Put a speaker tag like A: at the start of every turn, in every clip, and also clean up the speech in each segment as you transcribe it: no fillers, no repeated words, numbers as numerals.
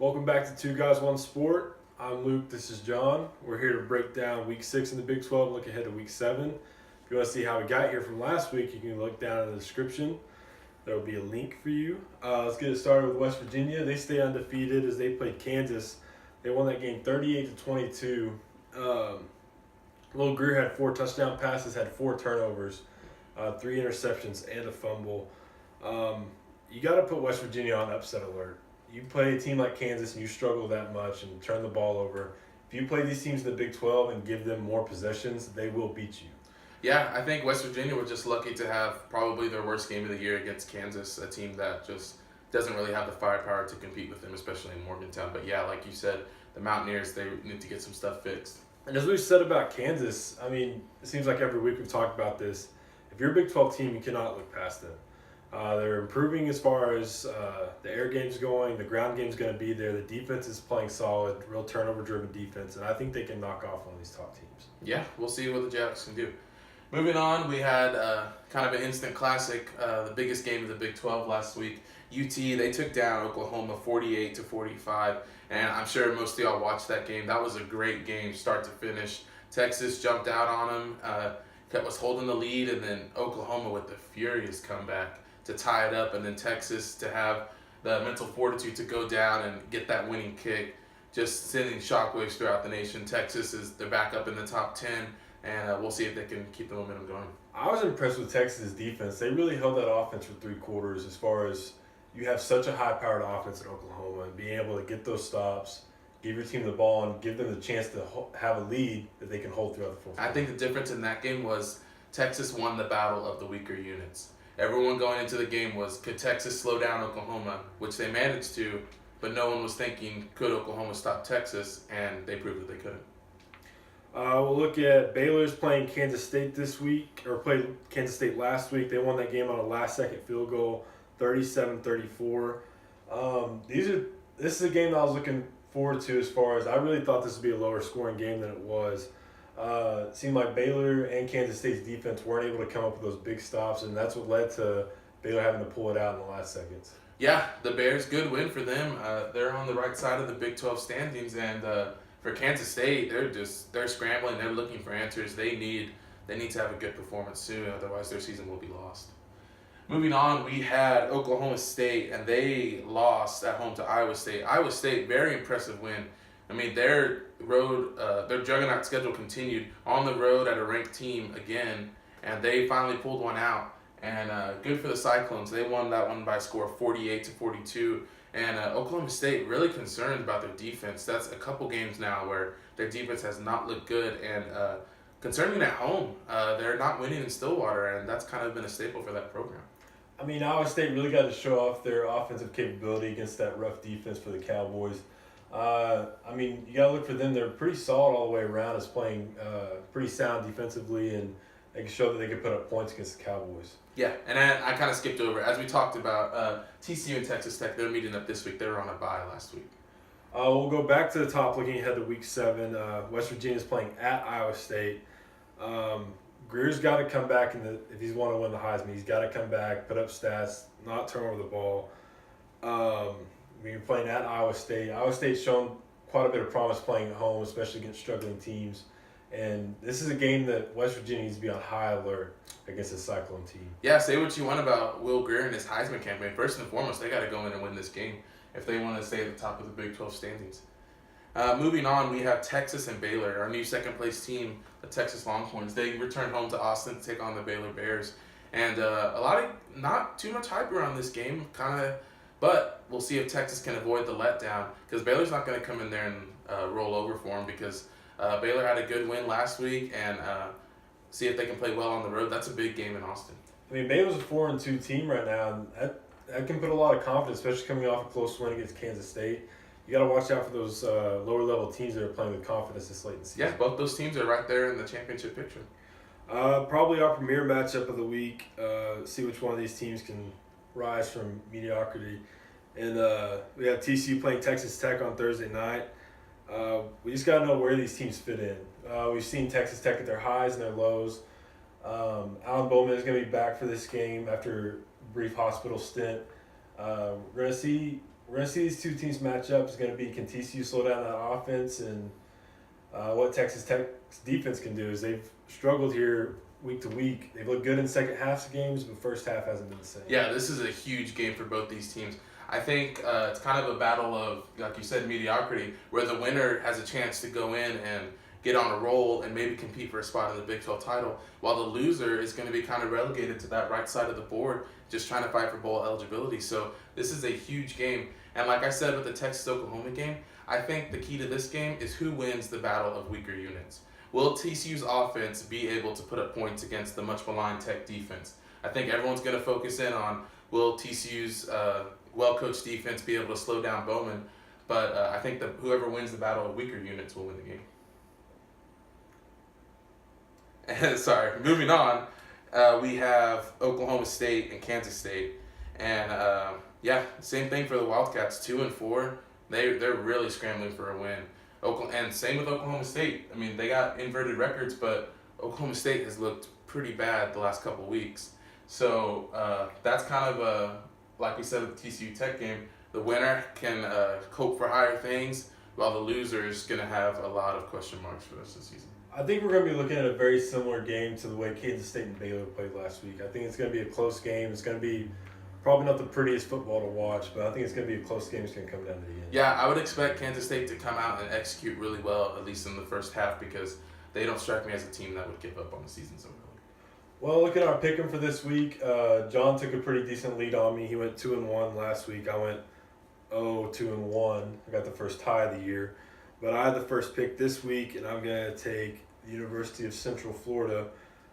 A: Welcome back to Two Guys One Sport. I'm Luke. This is John. We're here to break down Week 6 in the Big 12 and look ahead to Week 7. If you want to see how we got here from last week, you can look down in the description. There will be a link for you. Let's get it started with West Virginia. They stay undefeated as they played Kansas. They won that game 38-22. Will Greer had 4 touchdown passes, had 4 turnovers, 3 interceptions, and a fumble. You got to put West Virginia on upset alert. You play a team like Kansas and you struggle that much and turn the ball over. If you play these teams in the Big 12 and give them more possessions, they will beat you.
B: Yeah, I think West Virginia was just lucky to have probably their worst game of the year against Kansas, a team that just doesn't really have the firepower to compete with them, especially in Morgantown. But yeah, like you said, the Mountaineers, they need to get some stuff fixed.
A: And as we've said about Kansas, I mean, it seems like every week we've talked about this. If you're a Big 12 team, you cannot look past them. They're improving as far as the air game's going. The ground game's going to be there. The defense is playing solid, real turnover-driven defense, and I think they can knock off one of these top teams.
B: Yeah, we'll see what the Jacks can do. Moving on, we had kind of an instant classic, the biggest game of the Big 12 last week. UT, they took down Oklahoma 48-45, and I'm sure most of y'all watched that game. That was a great game, start to finish. Texas jumped out on them, was holding the lead, and then Oklahoma with the furious comeback to tie it up, and then Texas to have the mental fortitude to go down and get that winning kick, just sending shockwaves throughout the nation. Texas they're back up in the top 10, and we'll see if they can keep the momentum going.
A: I was impressed with Texas' defense. They really held that offense for 3 quarters as far as you have such a high-powered offense in Oklahoma and being able to get those stops, give your team the ball, and give them the chance to have a lead that they can hold throughout the fourth quarter.
B: I think the difference in that game was Texas won the battle of the weaker units. Everyone going into the game was, could Texas slow down Oklahoma, which they managed to, but no one was thinking, could Oklahoma stop Texas, and they proved that they couldn't.
A: We'll look at Baylor's playing Kansas State this week, or played Kansas State last week. They won that game on a last-second field goal, 37-34. This is a game that I was looking forward to as far as I really thought this would be a lower-scoring game than it was. It seemed like Baylor and Kansas State's defense weren't able to come up with those big stops, and that's what led to Baylor having to pull it out in the last seconds.
B: Yeah, the Bears, good win for them. They're on the right side of the Big 12 standings, and for Kansas State, they're scrambling. They're looking for answers. They need to have a good performance soon, otherwise their season will be lost. Moving on, we had Oklahoma State, and they lost at home to Iowa State. Iowa State, very impressive win. I mean, their juggernaut schedule continued on the road at a ranked team again, and they finally pulled one out. And good for the Cyclones. They won that one by a score of 48-42. And Oklahoma State really concerned about their defense. That's a couple games now where their defense has not looked good. And concerning at home, they're not winning in Stillwater, and that's kind of been a staple for that program.
A: I mean, Iowa State really got to show off their offensive capability against that rough defense for the Cowboys. I mean, you got to look for them. They're pretty solid all the way around as playing pretty sound defensively, and they can show that they can put up points against the Cowboys.
B: Yeah, and I kind of skipped over. As we talked about, TCU and Texas Tech, they're meeting up this week. They were on a bye last week.
A: We'll go back to the top looking ahead to Week 7. West Virginia's playing at Iowa State. Greer's got to come back if he's want to win the Heisman. He's got to come back, put up stats, not turn over the ball. We're playing at Iowa State. Iowa State's shown quite a bit of promise playing at home, especially against struggling teams. And this is a game that West Virginia needs to be on high alert against a Cyclone team.
B: Yeah, say what you want about Will Greer and his Heisman campaign. First and foremost, they got to go in and win this game if they want to stay at the top of the Big 12 standings. Moving on, we have Texas and Baylor, our new second-place team, the Texas Longhorns. They return home to Austin to take on the Baylor Bears. And not too much hype around this game, but we'll see if Texas can avoid the letdown, because Baylor's not going to come in there and roll over for them, because Baylor had a good win last week, and see if they can play well on the road. That's a big game in Austin.
A: I mean, Baylor's a 4-2 team right now, and that can put a lot of confidence, especially coming off a close win against Kansas State. You got to watch out for those lower-level teams that are playing with confidence this late in the season.
B: Yeah, both those teams are right there in the championship picture.
A: Probably our premier matchup of the week. See which one of these teams can rise from mediocrity. And we have TCU playing Texas Tech on Thursday night. We just got to know where these teams fit in. We've seen Texas Tech at their highs and their lows. Alan Bowman is going to be back for this game after a brief hospital stint. We're we're going to see these two teams match up. It's going to be, can TCU slow down that offense? And what Texas Tech's defense can do is they've struggled here week to week. They've looked good in second half of games, but first half hasn't been the same.
B: Yeah, this is a huge game for both these teams. I think it's kind of a battle of, like you said, mediocrity, where the winner has a chance to go in and get on a roll and maybe compete for a spot in the Big 12 title, while the loser is going to be kind of relegated to that right side of the board, just trying to fight for bowl eligibility. So this is a huge game. And like I said with the Texas-Oklahoma game, I think the key to this game is who wins the battle of weaker units. Will TCU's offense be able to put up points against the much maligned Tech defense? I think everyone's going to focus in on will TCU's well-coached defense be able to slow down Bowman, but I think that whoever wins the battle of weaker units will win the game. Sorry, moving on, we have Oklahoma State and Kansas State, and same thing for the Wildcats, 2-4. They're really scrambling for a win. And same with Oklahoma State. I mean, they got inverted records, but Oklahoma State has looked pretty bad the last couple weeks. So that's kind of like we said with the TCU Tech game, the winner can hope for higher things, while the loser is going to have a lot of question marks for the rest of the season.
A: I think we're going to be looking at a very similar game to the way Kansas State and Baylor played last week. I think it's going to be a close game. It's going to be probably not the prettiest football to watch, but I think it's going to be a close game. It's going to come down to the end.
B: Yeah, I would expect Kansas State to come out and execute really well, at least in the first half, because they don't strike me as a team that would give up on the season so early.
A: Well, look at our pick'em for this week. John took a pretty decent lead on me. He went 2-1 last week. I went 2-1. I got the first tie of the year. But I had the first pick this week, and I'm going to take the University of Central Florida,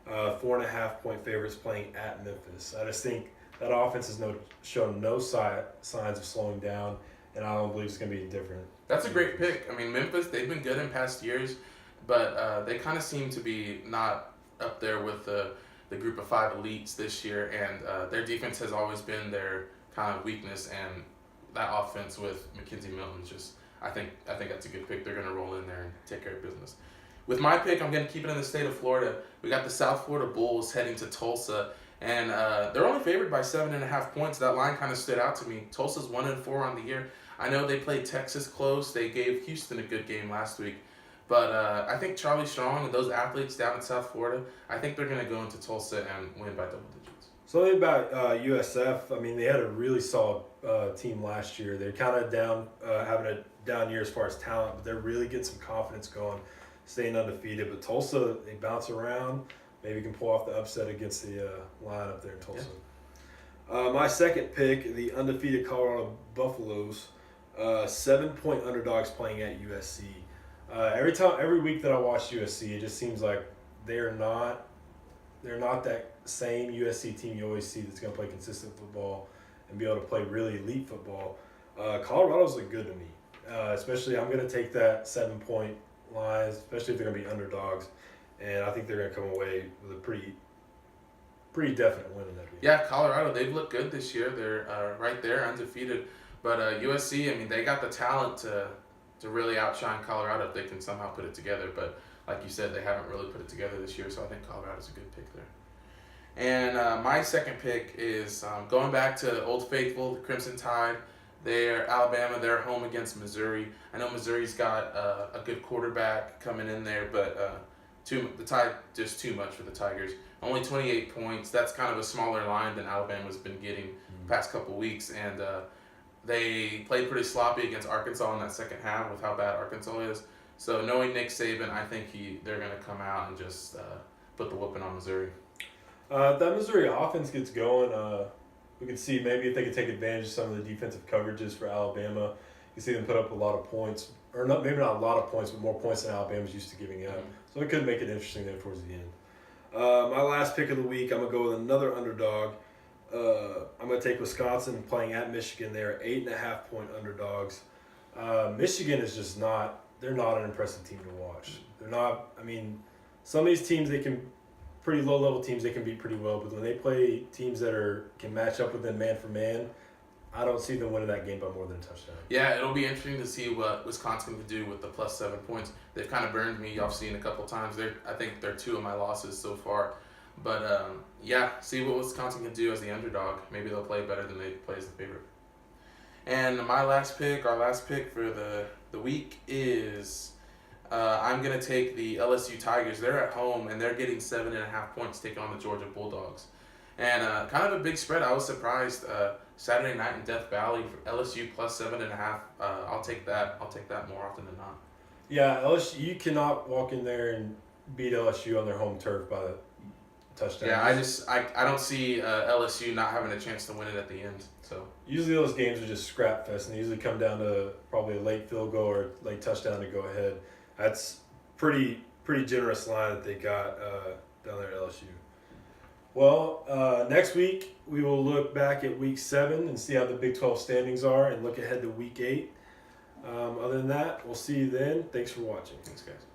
A: 4.5-point favorites playing at Memphis. I just think that offense has shown no signs of slowing down, and I don't believe it's going to be different.
B: That's a great pick. I mean, Memphis, they've been good in past years, but they kind of seem to be not up there with the group of five elites this year, and their defense has always been their kind of weakness, and that offense with McKenzie Milton just, I think that's a good pick. They're going to roll in there and take care of business. With my pick, I'm going to keep it in the state of Florida. We got the South Florida Bulls heading to Tulsa, and they're only favored by 7.5 points. That line kind of stood out to me. Tulsa's 1-4 on the year. I know they played Texas close. They gave Houston a good game last week. But I think Charlie Strong and those athletes down in South Florida, I think they're going to go into Tulsa and win by double digits.
A: Something about USF, I mean, they had a really solid team last year. They're kind of down, having a down year as far as talent, but they're really getting some confidence going, staying undefeated. But Tulsa, they bounce around. Maybe can pull off the upset against the line up there in Tulsa. Yeah. My second pick, the undefeated Colorado Buffaloes, 7-point underdogs playing at USC. Every week that I watch USC, it just seems like they're not that same USC team you always see that's going to play consistent football and be able to play really elite football. Colorado's look good to me, especially I'm going to take that 7-point line, especially if they're going to be underdogs, and I think they're going to come away with a pretty definite win in that game.
B: Yeah, Colorado, they've looked good this year. They're right there, undefeated. But USC, I mean, they got the talent to really outshine Colorado if they can somehow put it together. But like you said, they haven't really put it together this year, so I think Colorado's a good pick there. And my second pick is going back to Old Faithful, the Crimson Tide. They're Alabama. They're home against Missouri. I know Missouri's got a good quarterback coming in there, but the Tide, just too much for the Tigers. Only 28 points. That's kind of a smaller line than Alabama's been getting the past couple weeks, and they played pretty sloppy against Arkansas in that second half with how bad Arkansas is. So knowing Nick Saban, I think they're going to come out and just put the whooping on Missouri.
A: If that Missouri offense gets going, we can see maybe if they could take advantage of some of the defensive coverages for Alabama. You can see them put up a lot of points, or maybe not a lot of points, but more points than Alabama's used to giving up. So it could make it interesting there towards the end. My last pick of the week, I'm going to go with another underdog. I'm going to take Wisconsin playing at Michigan. They're 8.5-point underdogs. Michigan is just they're not an impressive team to watch. They're not, I mean, some of these teams, pretty low-level teams, they can beat pretty well, but when they play teams that can match up with them man for man, I don't see them winning that game by more than a touchdown.
B: Yeah, it'll be interesting to see what Wisconsin can do with the plus 7 points. They've kind of burned me. I've seen a couple times. I think they're 2 of my losses so far. But, see what Wisconsin can do as the underdog. Maybe they'll play better than they play as the favorite. And our last pick for the week is I'm gonna take the LSU Tigers. They're at home and they're getting 7.5 points taking on the Georgia Bulldogs, and kind of a big spread. I was surprised. Saturday night in Death Valley for LSU plus 7.5. I'll take that. I'll take that more often than not.
A: Yeah, LSU. You cannot walk in there and beat LSU on their home turf by the touchdown.
B: Yeah, I don't see LSU not having a chance to win it at the end. So
A: Usually those games are just scrap fest, and they usually come down to probably a late field goal or late touchdown to go ahead. That's pretty generous line that they got down there at LSU. Well, next week we will look back at Week 7 and see how the Big 12 standings are, and look ahead to Week 8. Other than that, we'll see you then. Thanks for watching.
B: thanks, guys.